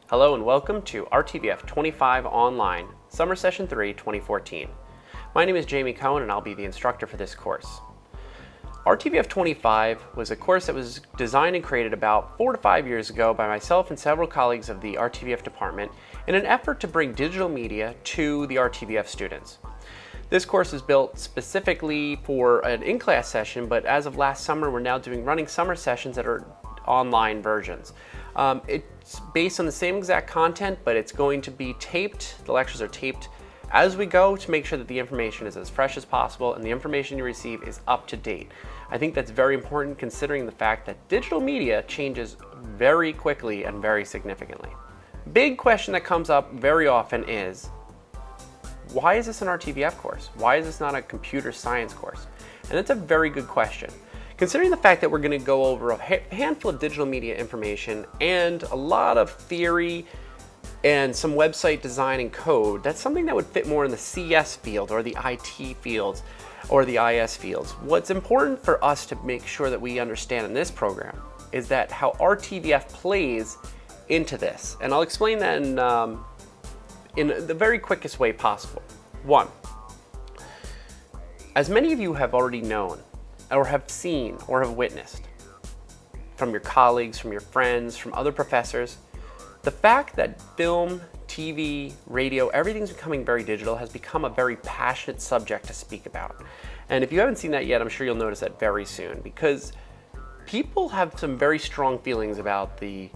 Hello and welcome to RTVF25 Online, Summer Session 3, 2014. My name is Jamie Cohen and I'll be the instructor for this course. RTVF25 was a course that was designed and created about 4 to 5 years ago by myself and several colleagues of the RTVF department in an effort to bring digital media to the RTVF students. This course is built specifically for an in-class session, but as of last summer we're now doing running summer sessions that are online versions. It's based on the same exact content, but it's going to be taped. The lectures are taped as we go to make sure that the information is as fresh as possible and the information you receive is up to date. I think that's very important considering the fact that digital media changes very quickly and very significantly. Big question that comes up very often is, why is this an RTVF course? Why is this not a computer science course? And that's a very good question. Considering the fact that we're going to go over a handful of digital media information and a lot of theory and some website design and code, that's something that would fit more in the CS field or the IT fields or the IS fields. What's important for us to make sure that we understand in this program is that how RTVF plays into this. And I'll explain that in the very quickest way possible. One, as many of you have already known, or have seen, or have witnessed from your colleagues, from your friends, from other professors, the fact that film, TV, radio, everything's becoming very digital has become a very passionate subject to speak about. And if you haven't seen that yet, I'm sure you'll notice that very soon, because people have some very strong feelings about the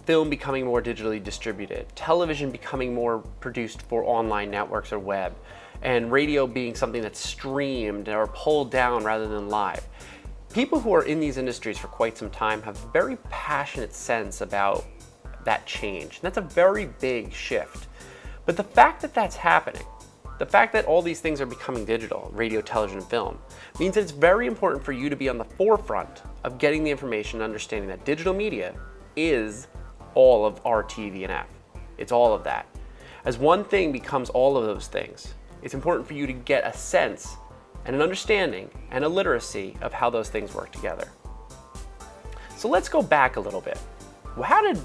film becoming more digitally distributed, television becoming more produced for online networks or web, and radio being something that's streamed or pulled down rather than live. People who are in these industries for quite some time have a very passionate sense about that change. And that's a very big shift. But the fact that that's happening, the fact that all these things are becoming digital, radio, television, and film, means that it's very important for you to be on the forefront of getting the information and understanding that digital media is all of RTVF. It's all of that. As one thing becomes all of those things, it's important for you to get a sense and an understanding and a literacy of how those things work together. So let's go back a little bit. How did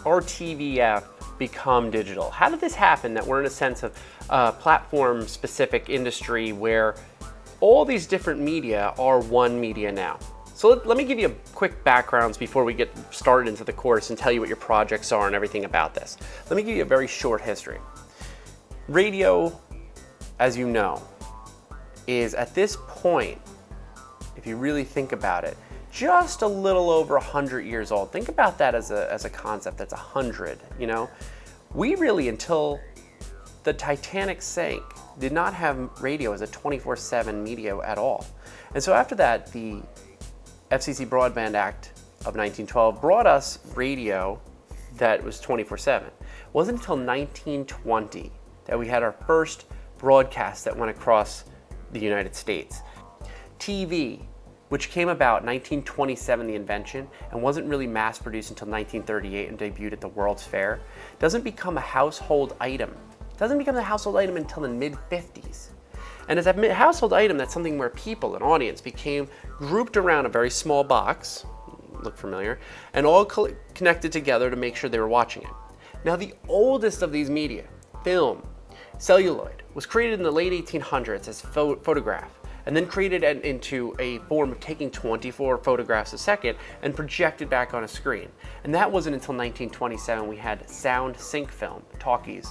RTVF become digital? How did this happen that we're in a sense of platform-specific industry where all these different media are one media now? So let me give you a quick background before we get started into the course and tell you what your projects are and everything about this. Let me give you a very short history. Radio, as you know, is at this point, if you really think about it, just a little over 100 years old. Think about that as a concept that's 100, you know? We really, until the Titanic sank, did not have radio as a 24/7 media at all. And so after that, the FCC Broadband Act of 1912 brought us radio that was 24/7. It wasn't until 1920 that we had our first broadcast that went across the United States. TV, which came about 1927, the invention, and wasn't really mass produced until 1938 and debuted at the World's Fair, doesn't become a household item. It doesn't become a household item until the mid-50s. And as a household item, that's something where people, an audience, became grouped around a very small box, look familiar, and all connected together to make sure they were watching it. Now, the oldest of these media, film, celluloid, was created in the late 1800s as photograph, and then created into a form of taking 24 photographs a second and projected back on a screen. And that wasn't until 1927 we had sound sync film, talkies.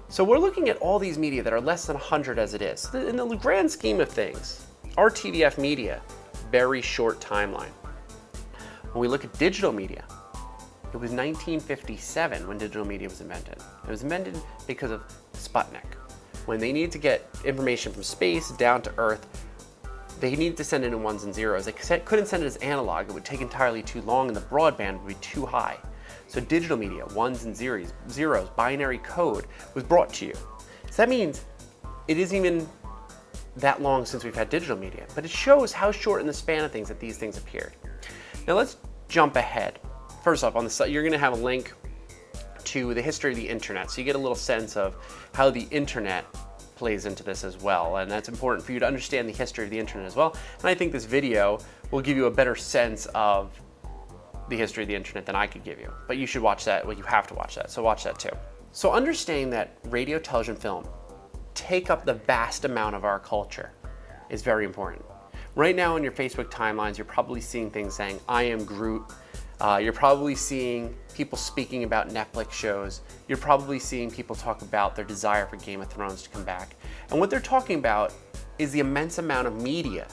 So we're looking at all these media that are less than 100 as it is. In the grand scheme of things, RTVF media, very short timeline. When we look at digital media, it was 1957 when digital media was invented. It was invented because of Sputnik. When they needed to get information from space down to Earth, they needed to send it in ones and zeros. They couldn't send it as analog. It would take entirely too long and the broadband would be too high. So digital media, ones and zeros, binary code, was brought to you. So that means it isn't even that long since we've had digital media, but it shows how short in the span of things that these things appeared. Now let's jump ahead. First off, on the site, you're gonna have a link to the history of the internet, so you get a little sense of how the internet plays into this as well, and that's important for you to understand the history of the internet as well. And I think this video will give you a better sense of the history of the internet than I could give you, but you should watch that. Well, you have to watch that, so watch that too. So understanding that radio, television, film take up the vast amount of our culture is very important. Right now on your Facebook timelines, you're probably seeing things saying, I am Groot. You're probably seeing people speaking about Netflix shows. You're probably seeing people talk about their desire for Game of Thrones to come back. And what they're talking about is the immense amount of media,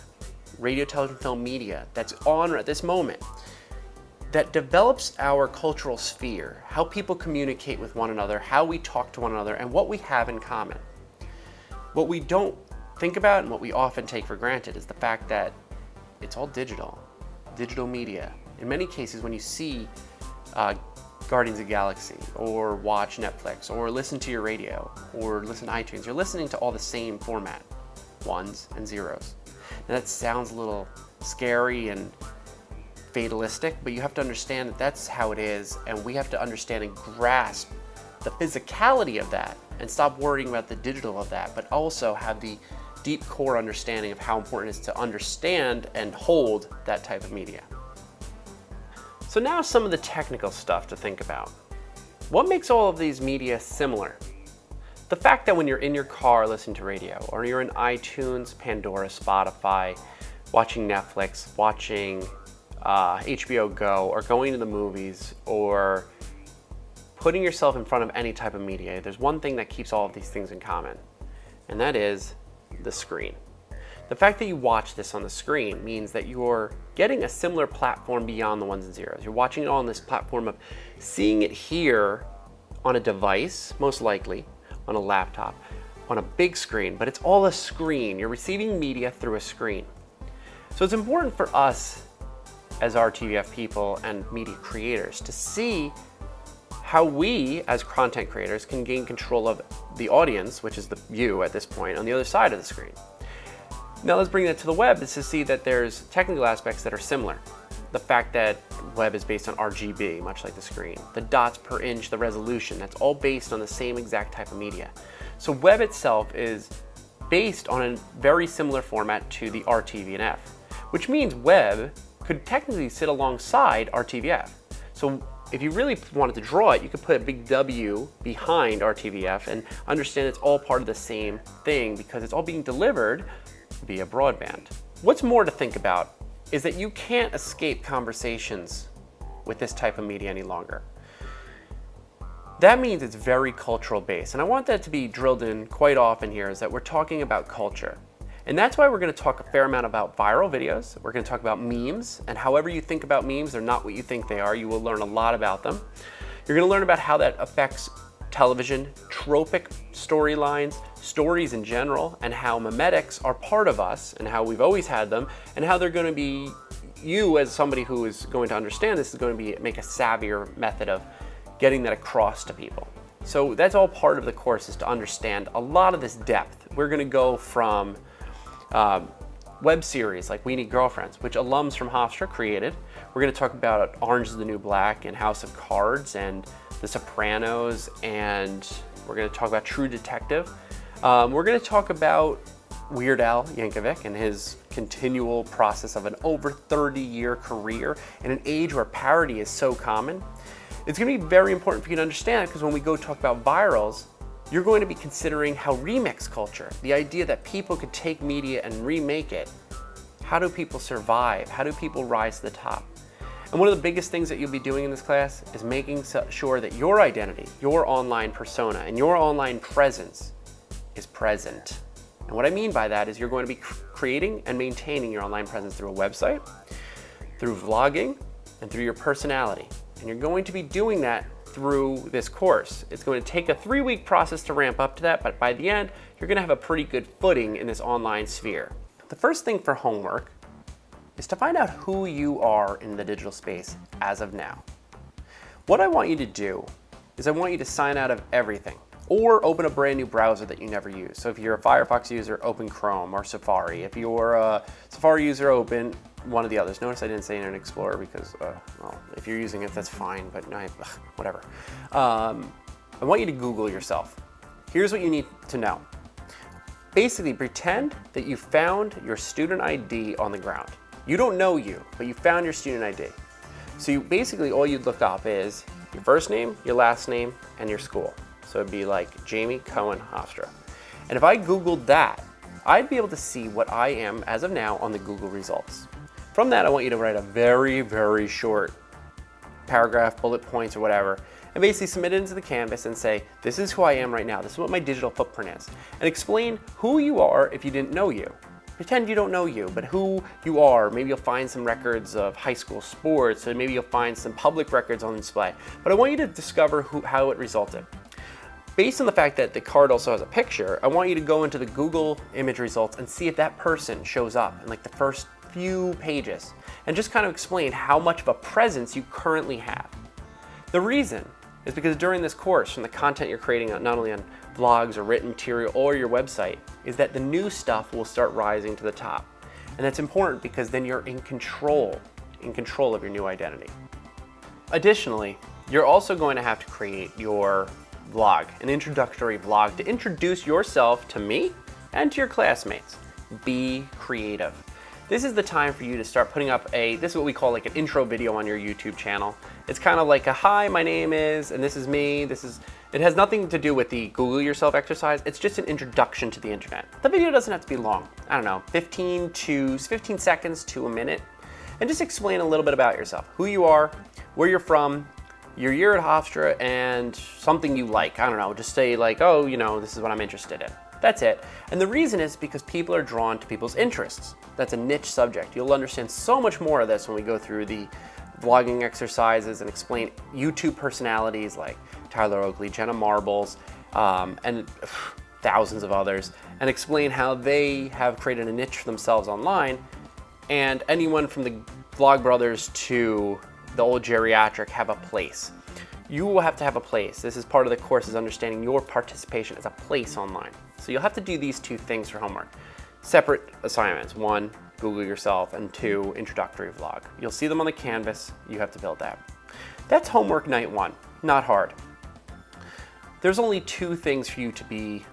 radio, television, film media, that's on at this moment, that develops our cultural sphere, how people communicate with one another, how we talk to one another, and what we have in common. What we don't think about and what we often take for granted is the fact that it's all digital media. In many cases, when you see Guardians of the Galaxy, or watch Netflix, or listen to your radio, or listen to iTunes, you're listening to all the same format, ones and zeros. Now that sounds a little scary and fatalistic, but you have to understand that that's how it is, and we have to understand and grasp the physicality of that and stop worrying about the digital of that, but also have the deep core understanding of how important it is to understand and hold that type of media. So now some of the technical stuff to think about. What makes all of these media similar? The fact that when you're in your car listening to radio, or you're in iTunes, Pandora, Spotify, watching Netflix, watching HBO Go, or going to the movies, or putting yourself in front of any type of media, there's one thing that keeps all of these things in common, and that is the screen. The fact that you watch this on the screen means that you're getting a similar platform beyond the ones and zeros. You're watching it all on this platform of seeing it here on a device, most likely, on a laptop, on a big screen, but it's all a screen. You're receiving media through a screen. So it's important for us as RTVF people and media creators to see how we as content creators can gain control of the audience, which is you at this point, on the other side of the screen. Now let's bring that to the web, is to see that there's technical aspects that are similar. The fact that web is based on RGB, much like the screen. The dots per inch, the resolution, that's all based on the same exact type of media. So web itself is based on a very similar format to the RTVF, which means web could technically sit alongside RTVF. So if you really wanted to draw it, you could put a big W behind RTVF and understand it's all part of the same thing because it's all being delivered via broadband. What's more to think about is that you can't escape conversations with this type of media any longer. That means it's very cultural based, and I want that to be drilled in quite often here, is that we're talking about culture. And that's why we're going to talk a fair amount about viral videos. We're going to talk about memes, and however you think about memes, they're not what you think they are. You will learn a lot about them. You're going to learn about how that affects television, tropic storylines, stories in general, and how memetics are part of us and how we've always had them, and how they're going to be, you as somebody who is going to understand this is going to make a savvier method of getting that across to people. So that's all part of the course, is to understand a lot of this depth. We're going to go from web series like We Need Girlfriends, which alums from Hofstra created. We're going to talk about Orange is the New Black and House of Cards and The Sopranos, and we're going to talk about True Detective. We're going to talk about Weird Al Yankovic and his continual process of an over 30-year career in an age where parody is so common. It's going to be very important for you to understand, because when we go talk about virals, you're going to be considering how remix culture, the idea that people could take media and remake it, how do people survive? How do people rise to the top? And one of the biggest things that you'll be doing in this class is making sure that your identity, your online persona, and your online presence is present. And what I mean by that is you're going to be creating and maintaining your online presence through a website, through vlogging, and through your personality. And you're going to be doing that through this course. It's going to take a 3-week process to ramp up to that, but by the end, you're going to have a pretty good footing in this online sphere. The first thing for homework is to find out who you are in the digital space as of now. What I want you to do is I want you to sign out of everything, or open a brand new browser that you never use. So if you're a Firefox user, open Chrome or Safari. If you're a Safari user, open one of the others. Notice I didn't say Internet Explorer because, well, if you're using it, that's fine, but whatever. I want you to Google yourself. Here's what you need to know. Basically, pretend that you found your student ID on the ground. You don't know you, but you found your student ID. So basically all you'd look up is your first name, your last name, and your school. So it'd be like Jamie Cohen Hofstra. And if I Googled that, I'd be able to see what I am as of now on the Google results. From that, I want you to write a very, very short paragraph, bullet points, or whatever, and basically submit it into the canvas and say, this is who I am right now, this is what my digital footprint is. And explain who you are if you didn't know you. Pretend you don't know you, but who you are. Maybe you'll find some records of high school sports, and maybe you'll find some public records on display. But I want you to discover how it resulted. Based on the fact that the card also has a picture, I want you to go into the Google image results and see if that person shows up in like the first few pages, and just kind of explain how much of a presence you currently have. The reason is because during this course, from the content you're creating not only on vlogs or written material or your website, is that the new stuff will start rising to the top. And that's important because then you're in control of your new identity. Additionally, you're also going to have to create your vlog, an introductory vlog to introduce yourself to me and to your classmates. Be creative. This is the time for you to start putting up this is what we call like an intro video on your YouTube channel. It's kind of like a, hi, my name is, and this is me, it has nothing to do with the Google yourself exercise. It's just an introduction to the internet. The video doesn't have to be long. I don't know, 15 seconds to a minute. And just explain a little bit about yourself, who you are, where you're from, your year at Hofstra, and something you like. I don't know, just say like, oh, this is what I'm interested in. That's it. And the reason is because people are drawn to people's interests. That's a niche subject. You'll understand so much more of this when we go through the vlogging exercises and explain YouTube personalities like Tyler Oakley, Jenna Marbles, and thousands of others, and explain how they have created a niche for themselves online. And anyone from the Vlog Brothers to the old geriatric have a place. You will have to have a place. This is part of the course, is understanding your participation as a place online. So you'll have to do these two things for homework. Separate assignments. 1, Google yourself, and 2, introductory vlog. You'll see them on the canvas. You have to build that. That's homework night 1. Not hard. There's only 2 things for you to be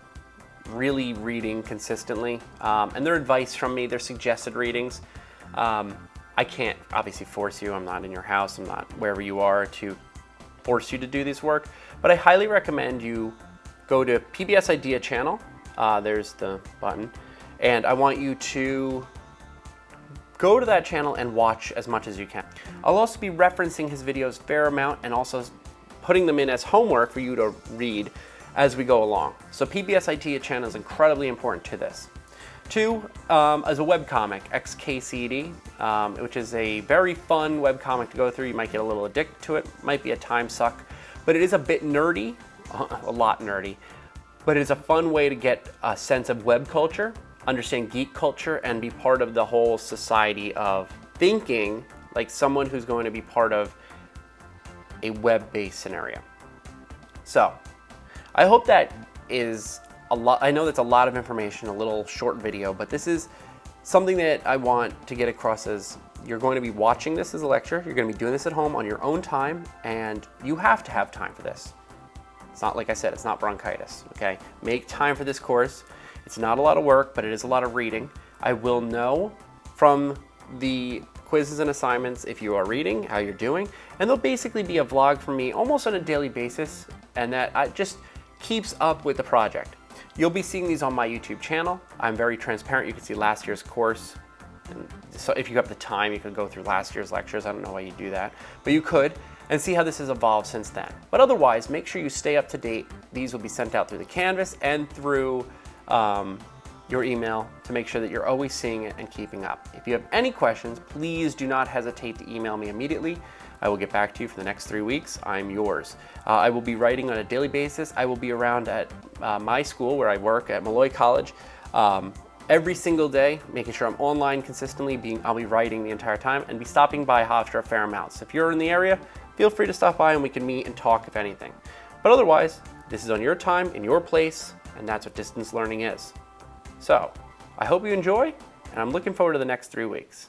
really reading consistently, and they're advice from me. They're suggested readings. I can't obviously force you. I'm not in your house. I'm not wherever you are to force you to do this work, but I highly recommend you go to PBS Idea channel. There's the button, and I want you to go to that channel and watch as much as you can. I'll also be referencing his videos a fair amount and also putting them in as homework for you to read as we go along. So PBS Idea channel is incredibly important to this. 2, as a webcomic, XKCD, which is a very fun webcomic to go through. You might get a little addicted to it, might be a time suck, but it is a bit nerdy, a lot nerdy, but it is a fun way to get a sense of web culture, understand geek culture, and be part of the whole society of thinking like someone who's going to be part of a web-based scenario. So, I hope that is a lot. I know that's a lot of information, a little short video, but this is something that I want to get across as you're going to be watching this as a lecture. You're going to be doing this at home on your own time, and you have to have time for this. It's not, like I said, it's not bronchitis, okay? Make time for this course. It's not a lot of work, but it is a lot of reading. I will know from the quizzes and assignments if you are reading, how you're doing, and there'll basically be a vlog from me almost on a daily basis, and that just keeps up with the project. You'll be seeing these on my YouTube channel. I'm very transparent. You can see last year's course. And so if you have the time, you could go through last year's lectures. I don't know why you do that, but you could, and see how this has evolved since then. But otherwise, make sure you stay up to date. These will be sent out through the Canvas and through your email to make sure that you're always seeing it and keeping up. If you have any questions, please do not hesitate to email me immediately. I will get back to you for the next 3 weeks. I'm yours. I will be writing on a daily basis. I will be around at my school where I work at Malloy College every single day, making sure I'm online consistently. I'll be writing the entire time and be stopping by Hofstra a fair amount. So if you're in the area, feel free to stop by and we can meet and talk if anything. But otherwise, this is on your time, in your place, and that's what distance learning is. So I hope you enjoy, and I'm looking forward to the next 3 weeks.